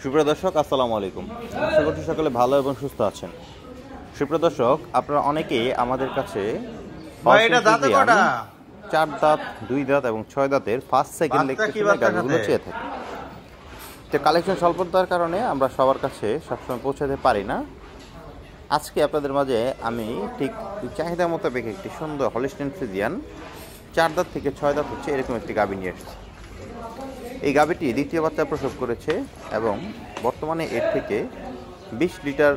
সুপ্রিয় দর্শক, আসসালামু আলাইকুম। আশা করছি সকলে ভালো এবং সুস্থ আছেন। সুপ্রিয় দর্শক, আপনারা অনেকেই আমাদের কাছে 4 দাঁত, 2 দাঁত এবং 6 দাঁতের ফার্স্ট সেকেন্ড লেকচার গাড়িগুলো চেয়ে থাকেন। তো কালেকশন স্বল্পতার কারণে আমরা সবার কাছে সবসময় পৌঁছাতে পারি না। আজকে আপনাদের মাঝে আমি ঠিক চাহিদা মোতাবেক একটি সুন্দর হলিস্টিয়ান ফ্রিজিয়ান 4 দাঁত থেকে 6 দাঁত হচ্ছে এরকম একটি গাভী নিয়ে এসেছি। এই গাভীটি দ্বিতীয় বাচ্চা প্রসব করেছে এবং বর্তমানে এর থেকে 20 লিটার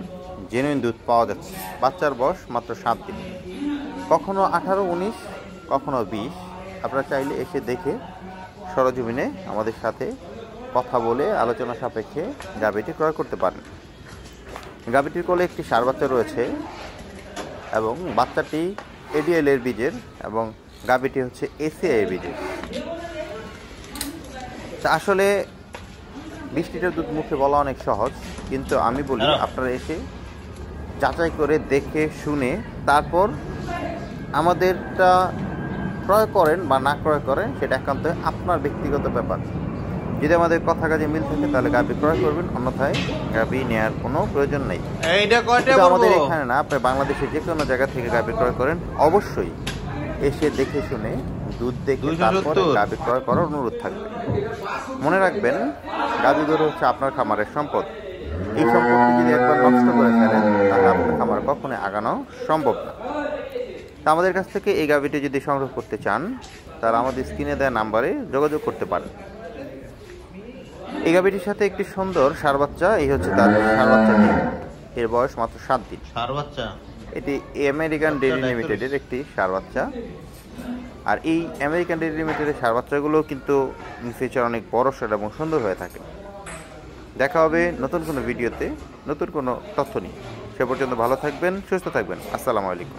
জেনুইন দুধ পাওয়া যাচ্ছে। বাচ্চার বয়স মাত্র 7 দিন, কখনো 18-19, কখনো 20। আপনারা চাইলে এসে দেখে সরজমিনে আমাদের সাথে কথা বলে আলোচনা সাপেক্ষে গাভীটি ক্রয় করতে পারেন। গাভীটির কোলে একটি ষাঁড় বাচ্চা রয়েছে এবং বাচ্চাটি এডিএল এর বীজের এবং গাভীটি হচ্ছে এসিআই এর বীজের। আসলে 20 লিটার দুধ মুখে বলা অনেক সহজ, কিন্তু আমি বলি আপনারা এসে যাচাই করে দেখে শুনে তারপর আমাদেরটা ক্রয় করেন বা না ক্রয় করেন, সেটা একান্ত আপনার ব্যক্তিগত ব্যাপার। যদি আমাদের কথা কাজে মিল থাকে তাহলে গাভী ক্রয় করবেন, অন্যথায় গাভী নেওয়ার কোনো প্রয়োজন নেই। আমাদের এখানে না, আপনি বাংলাদেশের যে কোনো জায়গা থেকে গাভী ক্রয় করেন, অবশ্যই এসে দেখে শুনে দুধ দেখে তারপরে গাভী ক্রয় করার অনুরোধ থাকবে। মনে রাখবেন, গাভী গরু হচ্ছে আপনার খামারের সম্পদ। এই সম্পদটি যদি একবার নষ্ট করে ফেলেন তাহলে আপনার খামার কখনোই আগানো সম্ভব না। তা আমাদের কাছ থেকে এই গাভীটি যদি সংগ্রহ করতে চান তারা আমাদের স্ক্রিনে দেওয়া নাম্বারে যোগাযোগ করতে পারেন। এই গাভীটির সাথে একটি সুন্দর ষাঁড় বাচ্চা, এই হচ্ছে তার ষাঁড় বাচ্চাটি। এর বয়স মাত্র 7 দিন। ষাঁড় বাচ্চা এটি আমেরিকান ডেইরি লিমিটেডের একটি ষাঁড় বাচ্চা। আর এই আমেরিকান ডেইরি লিমিটেডের ষাঁড় বাচ্চাগুলো কিন্তু ইন ফিউচার অনেক বড় সড় এবং সুন্দর হয়ে থাকে। দেখা হবে নতুন কোনো ভিডিওতে নতুন কোনো তথ্য নিয়ে। সে পর্যন্ত ভালো থাকবেন, সুস্থ থাকবেন। আসসালামু আলাইকুম।